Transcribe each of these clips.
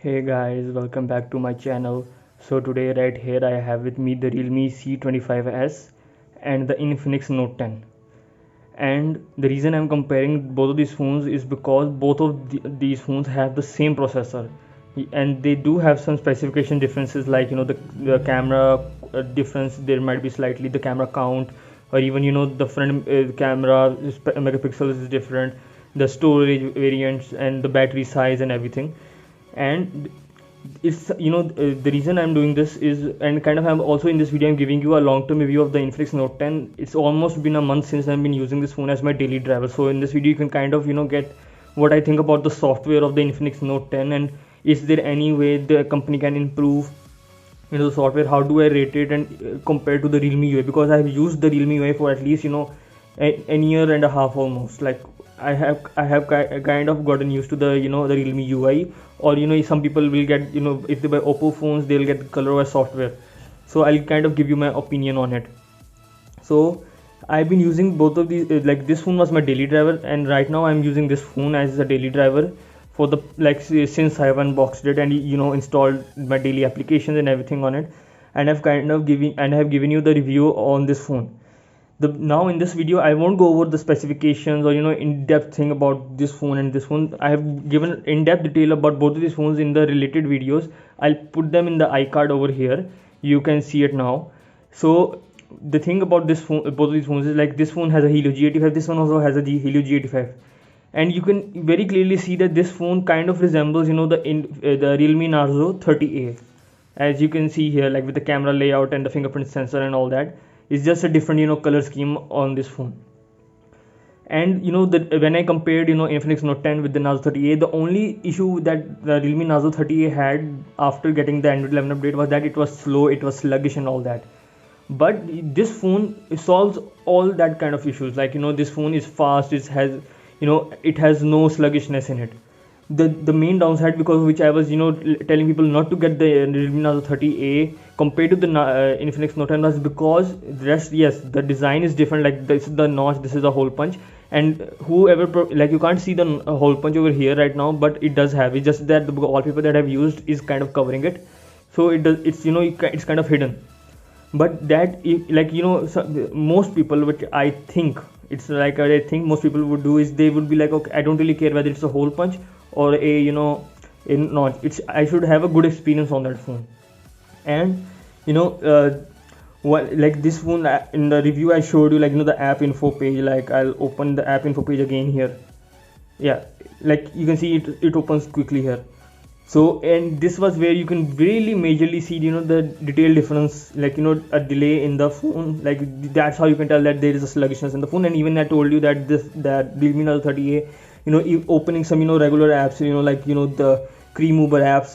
Hey guys, welcome back to my channel. So today right here I have with me the Realme C25s and the Infinix Note 10. And the reason I'm comparing both of these phones is because both of these phones have the same processor, and they do have some specification differences, like the camera difference. There might be slightly the camera count, or even the front camera megapixels is different, the storage variants and the battery size and everything. And it's the reason I'm doing this is, and kind of I'm also in this video I'm giving you a long-term review of the Infinix Note 10. It's almost been a month since I've been using this phone as my daily driver, so in this video you can kind of get what I think about the software of the Infinix Note 10, and is there any way the company can improve the software. How do I rate it and compared to the Realme UI, because I've used the Realme UI for at least a year and a half almost. Like I have kind of gotten used to the Realme UI, or some people will get, if they buy Oppo phones they'll get the ColorOS software. So I'll kind of give you my opinion on it. So I've been using both of these, like this phone was my daily driver, and right now I'm using this phone as a daily driver for the, like, since I've unboxed it and installed my daily applications and everything on it, and I have given you the review on this phone. Now in this video I won't go over the specifications or in-depth thing about this phone and this phone. I have given in-depth detail about both of these phones in the related videos. I'll put them in the iCard over here, you can see it now. So the thing about this phone, both of these phones, is like this phone has a Helio G85, this one also has a Helio G85, and you can very clearly see that this phone kind of resembles the Realme Narzo 30A, as you can see here, like with the camera layout and the fingerprint sensor and all that. It's just a different color scheme on this phone. And when I compared Infinix Note 10 with the Narzo 30A, the only issue that the Realme Narzo 30A had after getting the Android 11 update was that it was slow, it was sluggish and all that. But this phone solves all that kind of issues. Like this phone is fast, it has no sluggishness in it. The main downside, because of which I was telling people not to get the Realme Narzo 30A compared to the Infinix Note 10, was because the rest, yes, the design is different. Like this is the notch, this is the hole punch, and whoever like, you can't see the hole punch over here right now, but it does have. It's just that the wallpaper that I've used is kind of covering it, so it's kind of hidden. But that, most people, which I think, it's like, I think most people would do is they would be like, okay, I don't really care whether it's a hole punch or a notch. I should have a good experience on that phone. And like this phone, in the review I showed you, like the app info page. Like I'll open the app info page again here. Yeah, like you can see it opens quickly here. So, and this was where you can really majorly see the detail difference, like a delay in the phone. Like that's how you can tell that there is a sluggishness in the phone. And even I told you that that Realme Narzo 30A, opening some regular apps, like the cream Uber apps,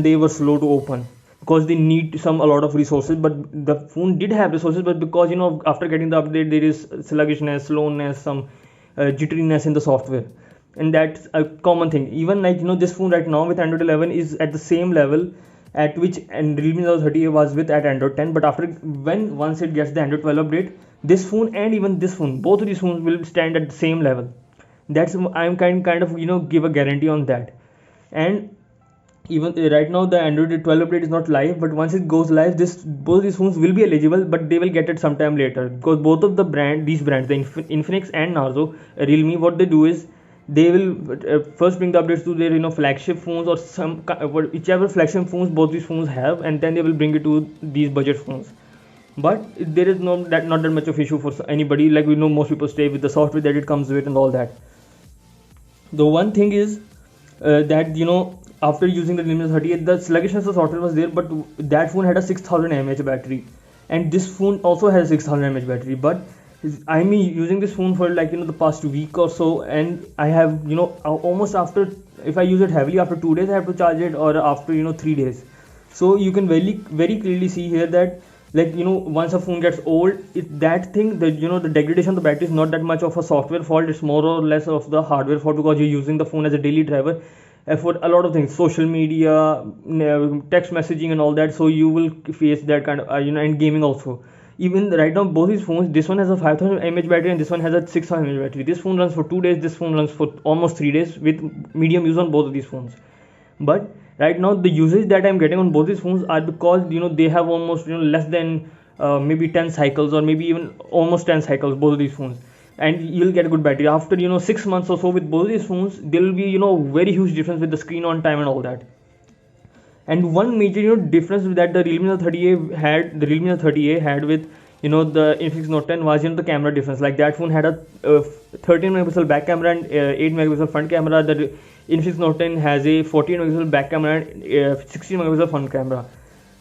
they were slow to open because they need a lot of resources. But the phone did have resources, but because after getting the update there is sluggishness, slowness, some jitteriness in the software. And that's a common thing. Even like this phone right now with Android 11 is at the same level at which and Realme Narzo 30A was with at Android 10. But once it gets the Android 12 update, this phone and even this phone, both of these phones will stand at the same level. That's, I'm kind of give a guarantee on that. And even right now the Android 12 update is not live, but once it goes live, both these phones will be eligible, but they will get it sometime later, because both of these brands, the Infinix and Narzo, Realme, what they do is they will first bring the updates to their flagship phones, or whichever flagship phones both these phones have, and then they will bring it to these budget phones. But there is not that much of issue for anybody. Like most people stay with the software that it comes with and all that. The one thing is that after using the Realme 38, the sluggishness of software was there, but that phone had a 6000 mAh battery, and this phone also has a 6000 mAh battery. But I'm using this phone for like the past week or so, and I have almost, after, if I use it heavily, after 2 days I have to charge it, or after 3 days. So you can very clearly see here that, like once a phone gets old, that thing, the degradation of the battery is not that much of a software fault. It's more or less of the hardware fault, because you're using the phone as a daily driver for a lot of things, social media, text messaging and all that. So you will face that kind of and gaming also. Even right now both these phones, this one has a 5000 mAh battery and this one has a 6000 mAh battery. This phone runs for 2 days, this phone runs for almost 3 days with medium use on both of these phones. But Right now the usage that I'm getting on both these phones are because they have almost less than maybe 10 cycles, or maybe even almost 10 cycles, both of these phones, and you'll get a good battery. After 6 months or so with both these phones, there will be very huge difference with the screen on time and all that. And one major difference that the Realme 30A had with the Infinix Note 10 was the camera difference. Like that phone had a 13 megapixel back camera and 8 megapixel front camera. The Infinix Note 10 has a 14 megapixel back camera and 16 megapixel front camera.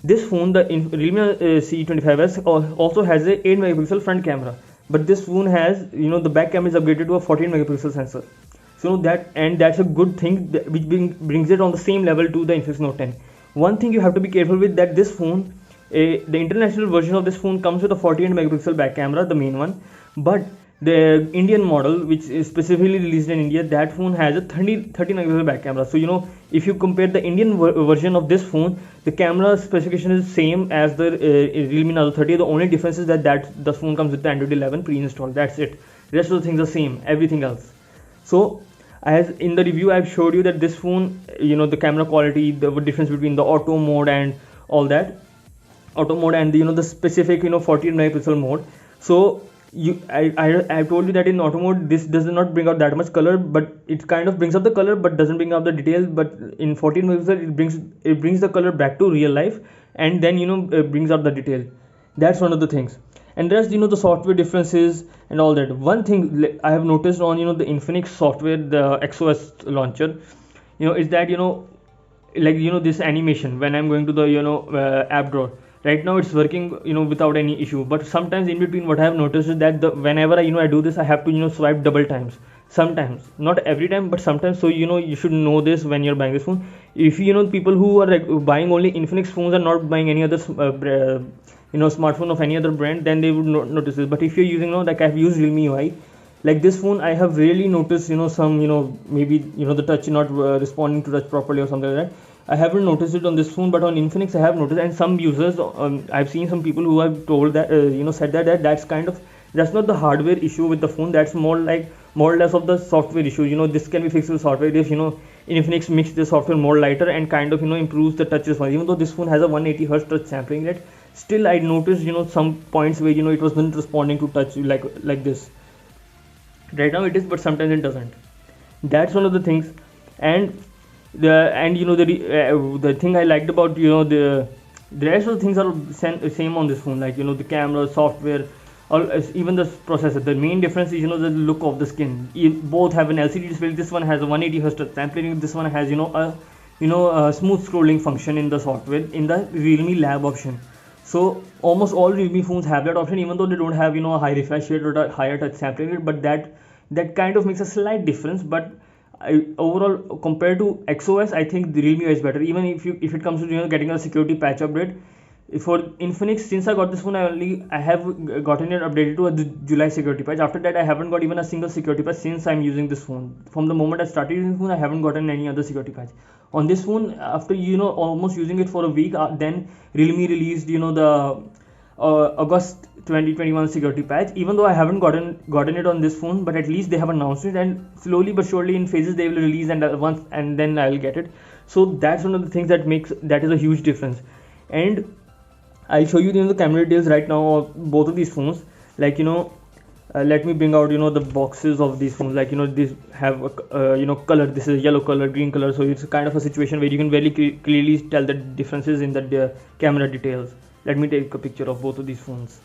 This phone, the Realme C25s, also has a 8 megapixel front camera, but this phone has the back camera is upgraded to a 14 megapixel sensor. So that's a good thing, which brings it on the same level to the Infinix Note 10. One thing you have to be careful with, that this phone, the international version of this phone comes with a 48 megapixel back camera, the main one, but the Indian model, which is specifically released in India, that phone has a 30 megapixel back camera. So if you compare the Indian version of this phone, the camera specification is same as the Realme Nano 30. The only difference is that the phone comes with the Android 11 pre-installed. That's it. The rest of the things are same, everything else. So as in the review I've showed you that this phone, the camera quality, the difference between the auto mode and all that, auto mode and the specific 48 megapixel mode. So I've told you that in auto mode this does not bring out that much color, but it kind of brings up the color but doesn't bring out the details. But in 14 megapixel it brings the color back to real life, and then brings out the detail. That's one of the things. And rest, the software differences and all that. One thing I have noticed on the Infinix software, the XOS launcher, is that this animation when I'm going to the app drawer. Right now it's working without any issue, but sometimes in between what I have noticed is that whenever I do this, I have to swipe double times. Sometimes, not every time, but sometimes. So you should know this when you're buying this phone. If people who are buying only Infinix phones and not buying any other smartphone of any other brand, then they would not notice this. But if you're using like I've used Realme UI, like this phone, I have really noticed some maybe the touch not responding to touch properly or something like that. I haven't noticed it on this phone, but on Infinix I have noticed, and some users, I've seen some people who have told that said that that's not the hardware issue with the phone. That's more or less of the software issue. This can be fixed with software if Infinix makes the software more lighter and kind of improves the touch response. Even though this phone has a 180 Hz touch sampling rate, still I noticed some points where it wasn't responding to touch like this. Right now it is, but sometimes it doesn't. That's one of the things. And the thing I liked about the rest of the things are same on this phone, like the camera, software, or even the processor. The main difference is the look of the skin. Both have an LCD display. This one has a 180 Hz sampling. This one has a smooth scrolling function in the software in the Realme Lab option. So almost all Realme phones have that option, even though they don't have a high refresh rate or a higher touch sampling rate. But that kind of makes a slight difference. But overall, compared to XOS, I think the Realme is better. Even if it comes to getting a security patch update for Infinix, since I got this phone, I have gotten it updated to a July security patch. After that, I haven't got even a single security patch since I'm using this phone. From the moment I started using this phone, I haven't gotten any other security patch. On this phone, after almost using it for a week, then Realme released the August 2021 security patch. Even though I haven't gotten it on this phone, but at least they have announced it, and slowly but surely in phases they will release, and then I'll get it. So that's one of the things that is a huge difference. And I'll show you the camera details right now of both of these phones. Like let me bring out the boxes of these phones. Like these have a color. This is yellow color, green color. So it's kind of a situation where you can very clearly tell the differences in the camera details. Let me take a picture of both of these phones.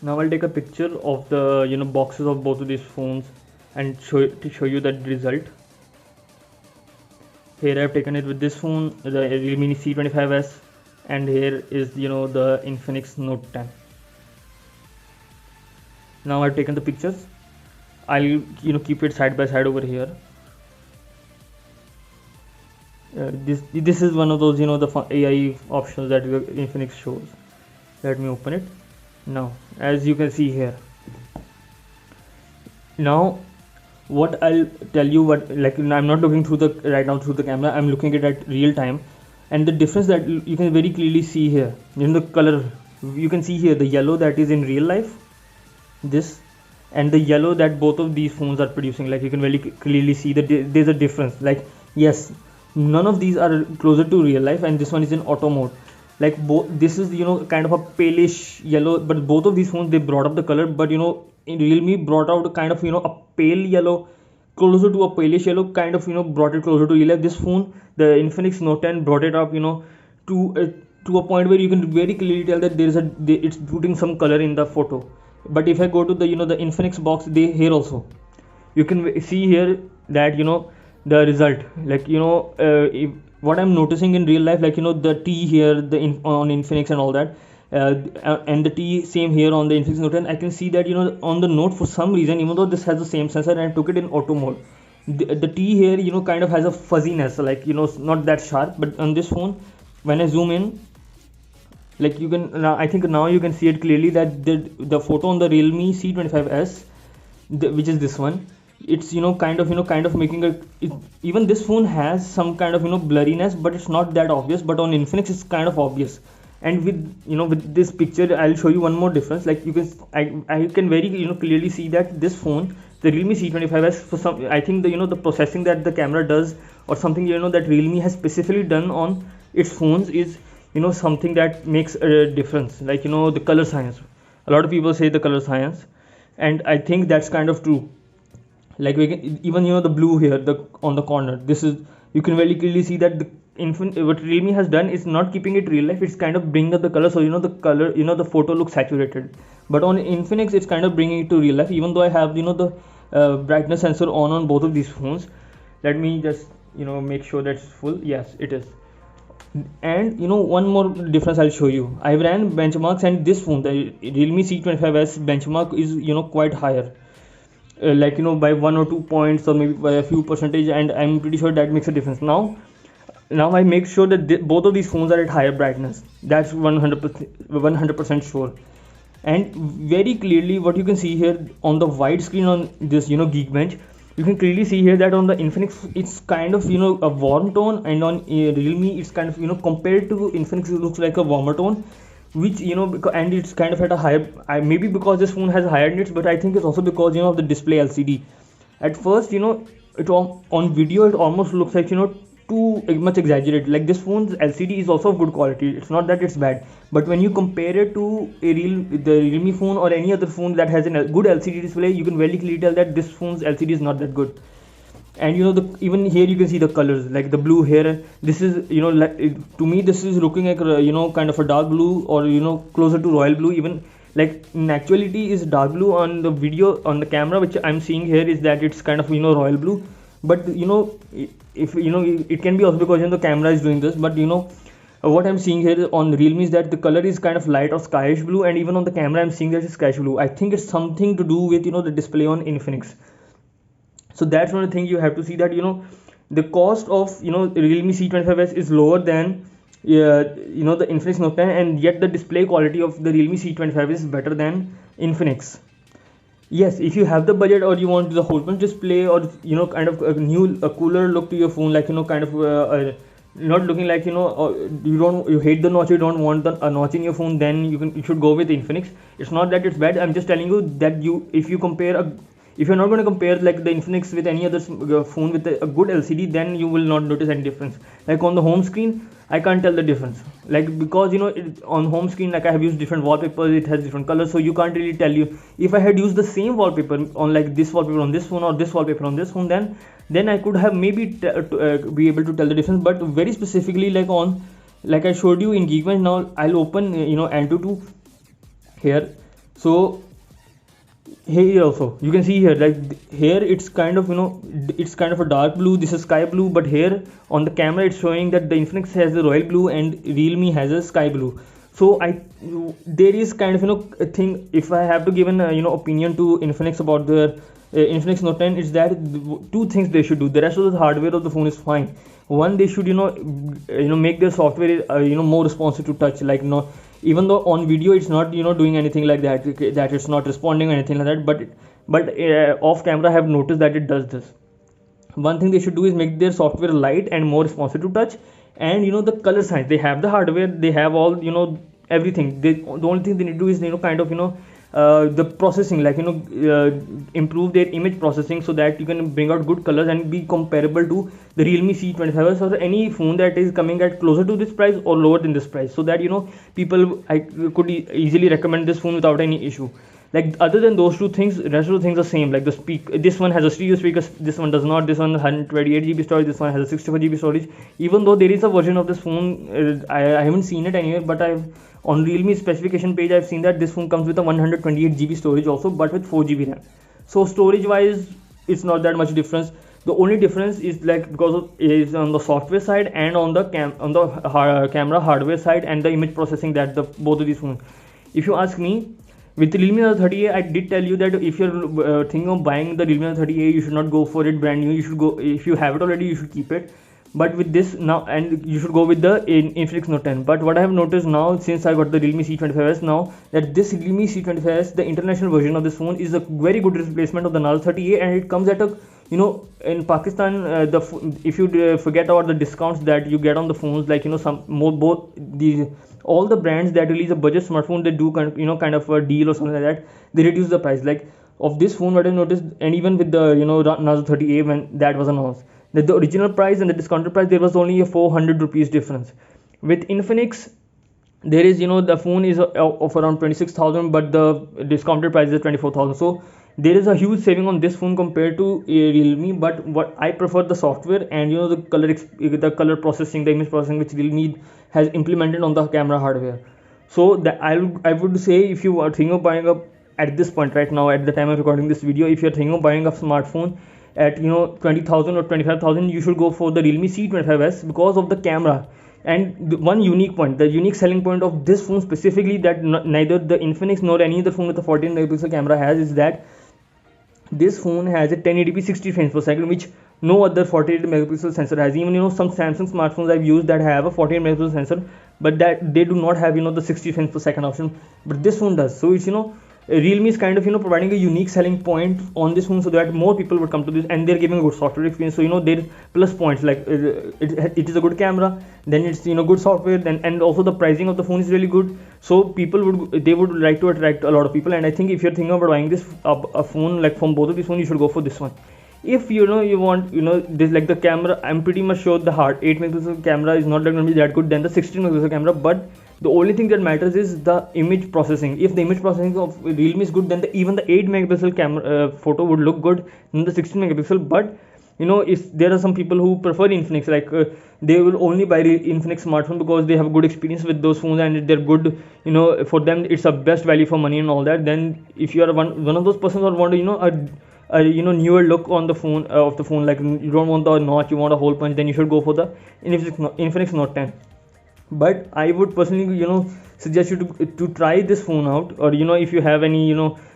Now I'll take a picture of the boxes of both of these phones and show you the result. Here I've taken it with this phone, the Realme C25s, and here is the Infinix Note 10. Now I've taken the pictures. I'll keep it side by side over here. This is one of those the AI options that Infinix shows. Let me open it. Now as you can see here, now what I'll tell you, I'm not looking through the camera, I'm looking at real time, and the difference that you can very clearly see here in the color. You can see here the yellow that is in real life, this, and the yellow that both of these phones are producing. Like you can very clearly see that there's a difference. Like yes, none of these are closer to real life, and this one is in auto mode. Like both, this is kind of a palish yellow, but both of these phones they brought up the color, but in Realme brought out a kind of a pale yellow, closer to a palish yellow, kind of brought it closer to real life. This phone, the Infinix Note 10, brought it up to a point where you can very clearly tell that it's putting some color in the photo. But if I go to the the Infinix box, they here also you can see here that the result, like what I'm noticing in real life, like the T here, on Infinix and all that, and the T same here on the Infinix Note 10. I can see that on the Note, for some reason, even though this has the same sensor and I took it in auto mode, the T here kind of has a fuzziness, like not that sharp. But on this phone, when I zoom in, like you can now, I think now you can see it clearly that the photo on the Realme C25s, which is this one, it's kind of making even this phone has some kind of blurriness, but it's not that obvious. But on Infinix it's kind of obvious. And with this picture, I'll show you one more difference. Like I can very clearly see that this phone, the Realme C25s, for some, I think the processing that the camera does, or something that Realme has specifically done on its phones, is something that makes a difference. Like the color science, a lot of people say the color science, and I think that's kind of true. Like we can, even the blue here, on the corner, this is, you can very clearly see that what Realme has done is not keeping it real life, it's kind of bringing up the color, so the color, the photo looks saturated. But on Infinix it's kind of bringing it to real life, even though I have the brightness sensor on both of these phones. Let me just make sure that's full. Yes, it is. And one more difference I'll show you. I ran benchmarks, and this phone, the Realme C25s benchmark, is quite higher, like by 1 or 2 points, or maybe by a few percentage, and I'm pretty sure that makes a difference. Now I make sure that both of these phones are at higher brightness. That's 100% sure. And very clearly, what you can see here on the wide screen on this Geekbench, you can clearly see here that on the Infinix it's kind of a warm tone, and on Realme it's kind of compared to Infinix it looks like a warmer tone, which and it's kind of at a higher, maybe because this phone has higher nits, but I think it's also because of the display LCD. At first it on video it almost looks like too much exaggerated. Like this phone's LCD is also of good quality, it's not that it's bad, but when you compare it to the Realme phone or any other phone that has a good LCD display, you can very clearly tell that this phone's LCD is not that good. And even here you can see the colors, like the blue here, this is like, to me this is looking like kind of a dark blue, or closer to royal blue. Even like in actuality is dark blue on the video, on the camera which I'm seeing here, is that it's kind of royal blue. But if it can be also because the camera is doing this, but what I'm seeing here on Realme is that the color is kind of light or skyish blue, and even on the camera I'm seeing that it's skyish blue. I think it's something to do with the display on Infinix. So that's one thing you have to see, that the cost of Realme C25s is lower than the Infinix Note 10, and yet the display quality of the Realme C25 is better than Infinix. Yes, if you have the budget, or you want the whole punch display, or kind of a cooler look to your phone, like kind of not looking like you hate the notch, you don't want a notch in your phone, then you should go with Infinix. It's not that it's bad, I'm just telling you that if you're not going to compare like the Infinix with any other phone with a good LCD, then you will not notice any difference. Like on the home screen, I can't tell the difference, like because on home screen, like I have used different wallpapers, it has different colors, so you can't really tell you. If I had used the same wallpaper on like this wallpaper on this phone, or this wallpaper on this phone, then I could have maybe be able to tell the difference. But very specifically, like I showed you in Geekbench, now I'll open Antutu here. So here also you can see here, like here it's kind of it's kind of a dark blue, this is sky blue, but here on the camera it's showing that the Infinix has the royal blue and Realme has a sky blue. So there is kind of a thing, if I have to give an opinion to Infinix about the Infinix Note 10, is that two things they should do. The rest of the hardware of the phone is fine. One, they should make their software more responsive to touch, like even though on video it's not doing anything like that it's not responding or anything like that, but off camera I have noticed that it does this. One thing they should do is make their software light and more responsive to touch, and the color science, they have the hardware, they have all everything. The only thing they need to do is kind of the processing, like improve their image processing so that you can bring out good colors and be comparable to the Realme C25s or any phone that is coming at closer to this price or lower than this price, so that people I could easily recommend this phone without any issue. Like other than those two things, rest of the things are same. Like the this one has a stereo speaker, this one does not. This one 128 GB storage, this one has a 64 GB storage. Even though there is a version of this phone, I haven't seen it anywhere, but I've on Realme specification page I've seen that this phone comes with a 128 GB storage also, but with 4 GB RAM. So storage wise, it's not that much difference. The only difference is like because is on the software side and on the camera hardware side and the image processing that the both of these phones. If you ask me, with the Realme 30A, I did tell you that if you're thinking of buying the Realme 30A, you should not go for it brand new. You should go, if you have it already, you should keep it. But with this now, and you should go with the Infinix Note 10. But what I have noticed now, since I got the Realme C25s now, that this Realme C25s, the international version of this phone, is a very good replacement of the Nal 30A, and it comes at a in Pakistan, if you forget about the discounts that you get on the phones, like some more both the all the brands that release a budget smartphone, they do kind of a deal or something like that. They reduce the price. Like of this phone, what I noticed, and even with the Nal 30A when that was announced, that the original price and the discounted price, there was only a 400 rupees difference. With Infinix, there is the phone is of around 26,000, but the discounted price is 24,000. So there is a huge saving on this phone compared to Realme. But what I prefer the software and the color processing, the image processing which Realme has implemented on the camera hardware. So that I would say, if you are thinking of buying up at this point right now, at the time of recording this video, if you're thinking of buying a smartphone at 20,000 or 25,000, you should go for the Realme C25s because of the camera. And one unique point, the unique selling point of this phone specifically, that neither the Infinix nor any other phone with a 14 megapixel camera has, is that this phone has a 1080p 60 frames per second, which no other 48 megapixel sensor has. Even some Samsung smartphones I've used that have a 48 megapixel sensor, but that they do not have the 60 frames per second option, but this phone does. So it's Realme is kind of providing a unique selling point on this phone, so that more people would come to this, and they're giving a good software experience. So there's plus points, like it is a good camera, then it's good software, then and also the pricing of the phone is really good. So people would like to attract a lot of people, and I think if you're thinking about buying this a phone like from both of these phones, you should go for this one. If you want this, like the camera, I'm pretty much sure the 8 megapixel camera is not going to be that good than the 16 megapixel camera, but the only thing that matters is the image processing. If the image processing of Realme is good, then even the 8 megapixel camera photo would look good than the 16 megapixel. But if there are some people who prefer Infinix, like they will only buy Infinix smartphone because they have a good experience with those phones and they're good, for them it's a best value for money and all that. Then if you are one of those persons who want a newer look on the phone, like you don't want the notch, you want a hole punch, then you should go for the Infinix Note 10. But I would personally suggest you to try this phone out, or if you have any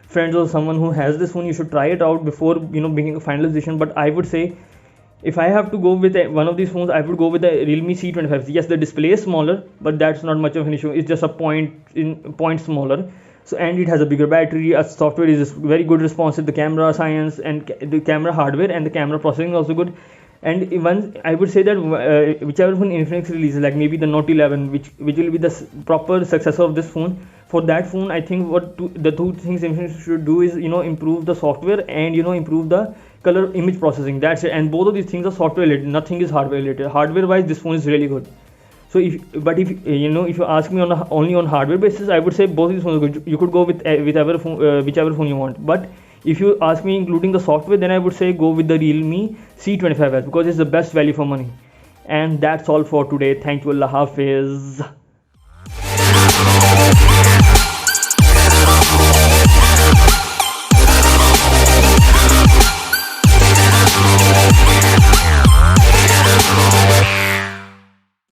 friends or someone who has this phone, you should try it out before making a final decision. But I would say, if I have to go with one of these phones, I would go with the Realme C25. Yes, the display is smaller, but that's not much of an issue. It's just a point smaller. So, and it has a bigger battery. Software is very good responsive. The camera science and the camera hardware and the camera processing is also good. And even I would say that whichever phone Infinix releases, like maybe the Note 11, which will be the proper successor of this phone, for that phone I think the two things Infinix should do is improve the software and improve the color image processing. That's it. And both of these things are software related, nothing is hardware related. Hardware wise, this phone is really good. So if you ask me only on hardware basis, I would say both these phones are good. You could go with whichever phone you want. But if you ask me including the software, then I would say go with the Realme C25s because it's the best value for money. And that's all for today. Thank you. Allah Hafiz.